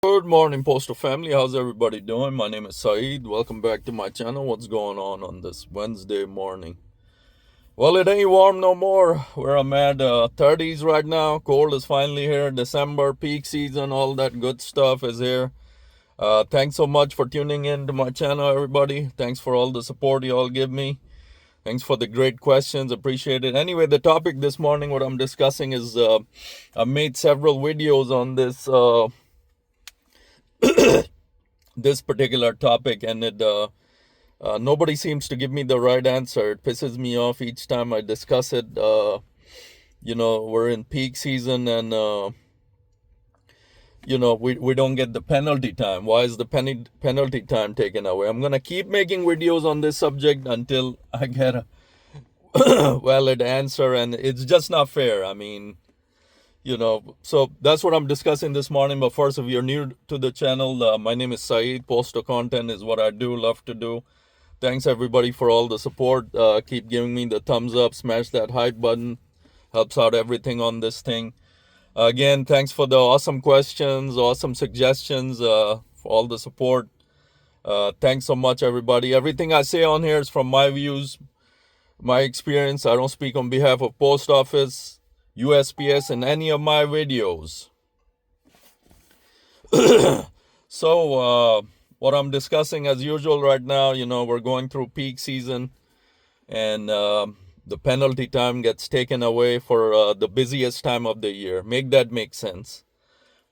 Good morning, Postal family. How's everybody doing? My name is Saeed. Welcome back to my channel. What's going on this Wednesday morning? Well, it ain't warm no more. Where I'm at, 30s right now. Cold is finally here. December, peak season, all that good stuff is here. Thanks so much for tuning in to my channel, everybody. Thanks for all the support you all give me. Thanks for the great questions. Appreciate it. Anyway, the topic this morning, what I'm discussing is I made several videos on this particular topic, and nobody seems to give me the right answer. It pisses me off each time I discuss it. We're in peak season, and we don't get the penalty time. Why is the penalty time taken away? I'm gonna keep making videos on this subject until I get a valid answer, and it's just not fair. I mean, so that's what I'm discussing this morning. But first, if you're new to the channel, my name is Saeed. Postal content is what I do, love to do. Thanks everybody for all the support. Keep giving me the thumbs up, smash that hype button. Helps out everything on this thing. Again, thanks for the awesome questions, awesome suggestions, for all the support. Thanks so much, everybody. Everything I say on here is from my views, my experience. I don't speak on behalf of Post Office, USPS, in any of my videos. So what I'm discussing as usual right now, we're going through peak season, and the penalty time gets taken away for the busiest time of the year. Make that make sense.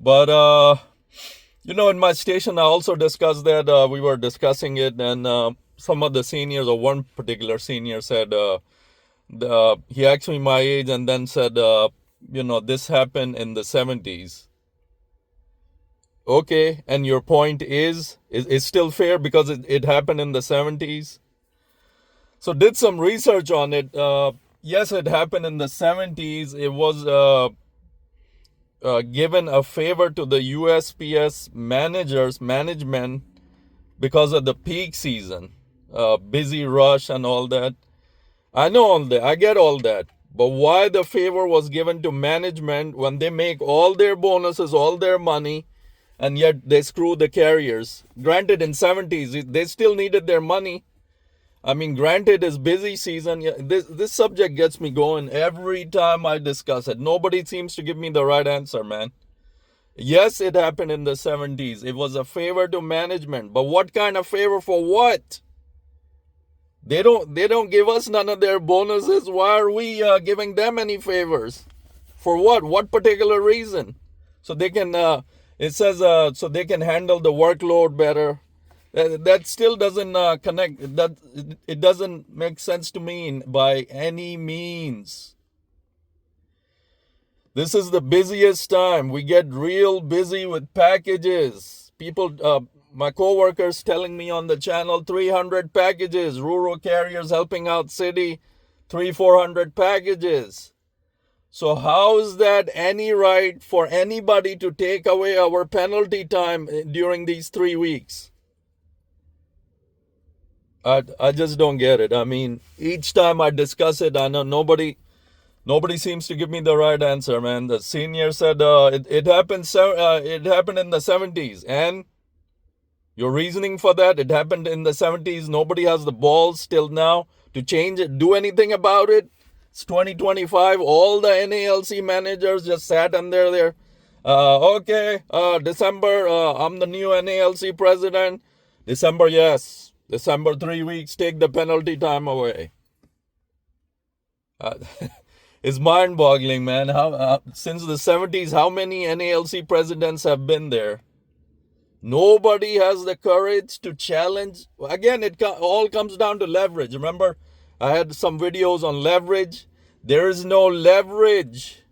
But in my station, I also discussed that. We were discussing it, and some of the seniors, or one particular senior, said he asked me my age and then said, this happened in the 70s. Okay, and your point is still fair because it happened in the 70s? So did some research on it. Yes, it happened in the 70s. It was given a favor to the USPS management, because of the peak season, busy rush and all that. I know all that. I get all that. But why the favor was given to management when they make all their bonuses, all their money, and yet they screw the carriers? Granted, in 70s, they still needed their money. I mean, granted, it's busy season. This subject gets me going every time I discuss it. Nobody seems to give me the right answer, man. Yes, it happened in the 70s. It was a favor to management. But what kind of favor for what? They don't give us none of their bonuses. Why are we giving them any favors? For what? What particular reason? So they can, it says, so they can handle the workload better. That still doesn't connect. It doesn't make sense to me by any means. This is the busiest time. We get real busy with packages. People, my coworkers telling me on the channel, 300 packages. Rural carriers helping out city, 400 packages. So how is that any right for anybody to take away our penalty time during these 3 weeks? I just don't get it. I mean, each time I discuss it, I know nobody seems to give me the right answer, man. The senior said it happened in the 70s, and your reasoning for that, it happened in the 70s. Nobody has the balls till now to change it, do anything about it. It's 2025. All the NALC managers just sat under there. Okay, December, I'm the new NALC president. December, yes. December, 3 weeks, take the penalty time away. It's mind-boggling, man. How since the 70s, how many NALC presidents have been there? Nobody has the courage to challenge. Again, it all comes down to leverage. Remember, I had some videos on leverage. There is no leverage.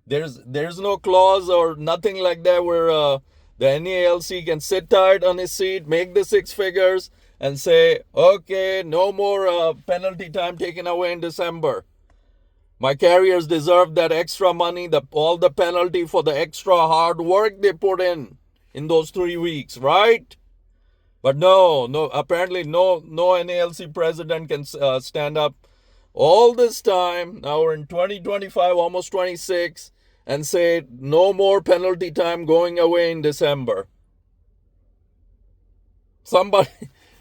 There's no clause or nothing like that where the NALC can sit tight on his seat, make the 6 figures, and say, okay, no more penalty time taken away in December. My carriers deserve that extra money, all the penalty for the extra hard work they put in those 3 weeks, right? But no, apparently no NALC president can stand up all this time. Now we're in 2025, almost 26, and say no more penalty time going away in December. Somebody,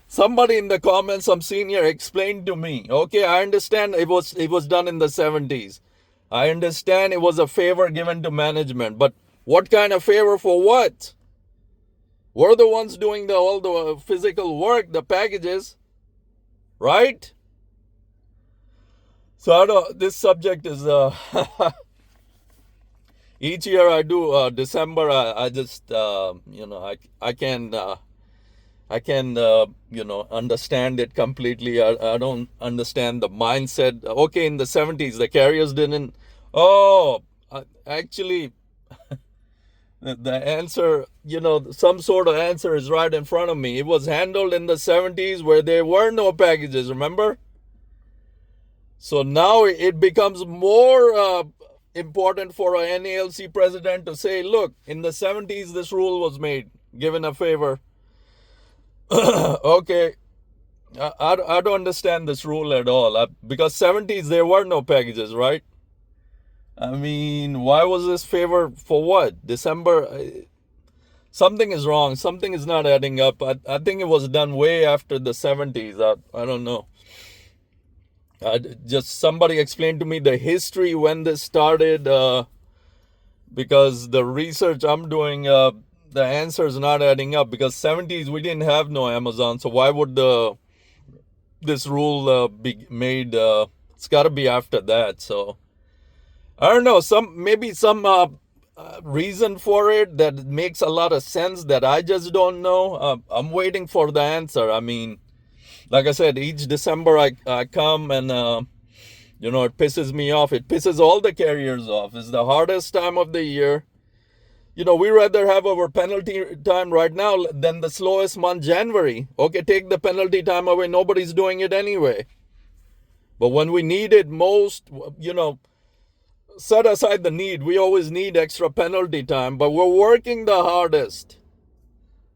somebody in the comments, some senior, explained to me. Okay, I understand it was done in the 70s. I understand it was a favor given to management, but what kind of favor for what? We're the ones doing all the physical work, the packages, right? So I don't. This subject is each year I do December. I just I can understand it completely. I don't understand the mindset. Okay, in the 70s the carriers didn't. Oh, actually, the answer, some sort of answer is right in front of me. It was handled in the 70s where there were no packages, remember? So now it becomes more important for an NALC president to say, look, in the 70s this rule was made, given a favor. Okay, I don't understand this rule at all. Because 70s there were no packages, right? I mean, why was this favor for what? December? Something is wrong. Something is not adding up. I think it was done way after the 70s. I don't know. Just somebody explained to me the history when this started, because the research I'm doing, the answer is not adding up. Because 70s we didn't have no Amazon, so why would this rule be made? It's got to be after that. So I don't know. Maybe some reason for it that makes a lot of sense that I just don't know. I'm waiting for the answer. I mean, like I said, each December I come and, it pisses me off. It pisses all the carriers off. It's the hardest time of the year. We rather have our penalty time right now than the slowest month, January. Okay, take the penalty time away. Nobody's doing it anyway. But when we need it most, set aside the need. We always need extra penalty time, but we're working the hardest.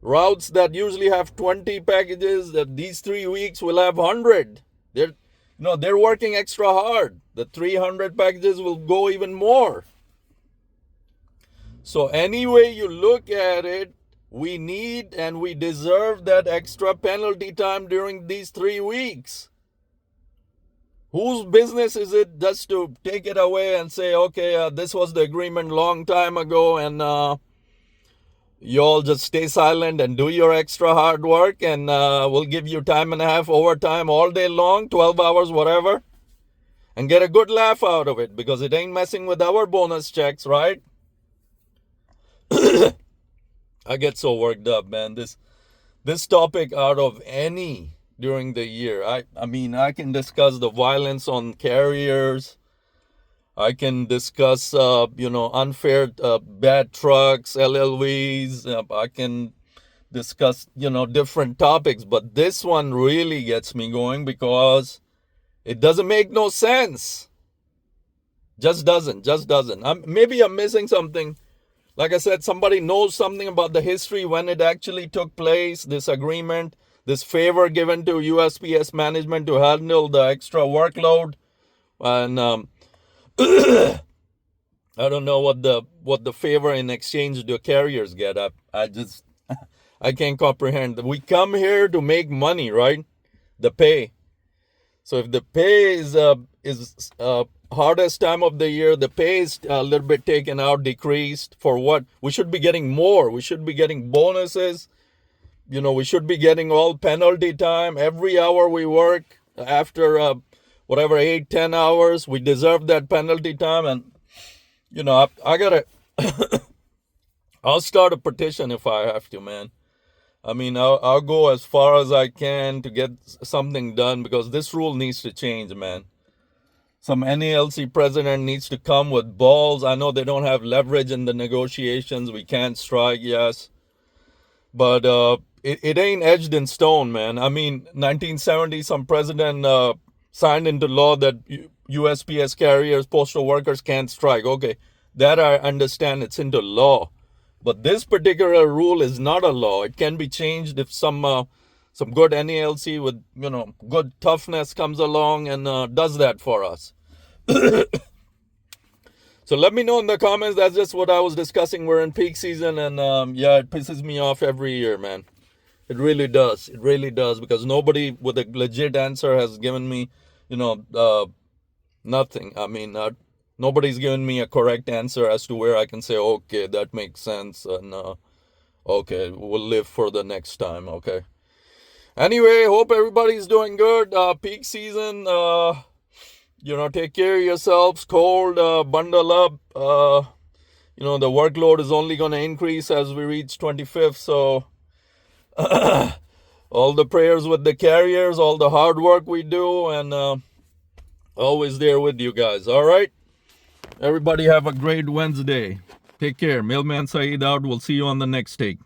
Routes that usually have 20 packages, that these 3 weeks will have 100. They're working extra hard. The 300 packages will go even more. So any way you look at it, we need and we deserve that extra penalty time during these 3 weeks. Whose business is it just to take it away and say, okay, this was the agreement long time ago, and you all just stay silent and do your extra hard work, and we'll give you time and a half overtime all day long, 12 hours, whatever, and get a good laugh out of it, because it ain't messing with our bonus checks, right? I get so worked up, man. This topic, out of any during the year, I mean, I can discuss the violence on carriers. I can discuss, unfair, bad trucks, LLVs. I can discuss, different topics. But this one really gets me going because it doesn't make no sense. Just doesn't. Maybe I'm missing something. Like I said, somebody knows something about the history when it actually took place, this agreement, this favor given to USPS management to handle the extra workload. And I don't know what the favor in exchange the carriers get. I can't comprehend. We come here to make money, right? The pay. So if the pay is hardest time of the year, the pay is a little bit taken out, decreased. For what? We should be getting more. We should be getting bonuses. We should be getting all penalty time. Every hour we work after whatever 8-10 hours, we deserve that penalty time. And I gotta I'll start a petition if I have to, man. I mean, I'll go as far as I can to get something done, because this rule needs to change, man. Some NALC president needs to come with balls. I know they don't have leverage in the negotiations. We can't strike, yes. But it ain't edged in stone, man. I mean, 1970, some president signed into law that USPS carriers, postal workers can't strike. Okay, that I understand, it's into law. But this particular rule is not a law. It can be changed if some good NALC with good toughness comes along and does that for us. So let me know in the comments. That's just what I was discussing. We're in peak season, and it pisses me off every year, man. It really does. It really does, because nobody with a legit answer has given me, nothing. I mean, nobody's given me a correct answer as to where I can say, okay, that makes sense, and okay, we'll live for the next time. Okay. Anyway, hope everybody's doing good. Peak season. Take care of yourselves. Cold. Bundle up. The workload is only going to increase as we reach 25th. So all the prayers with the carriers, all the hard work we do, and always there with you guys. All right. Everybody have a great Wednesday. Take care. Mailman Saeed out. We'll see you on the next take.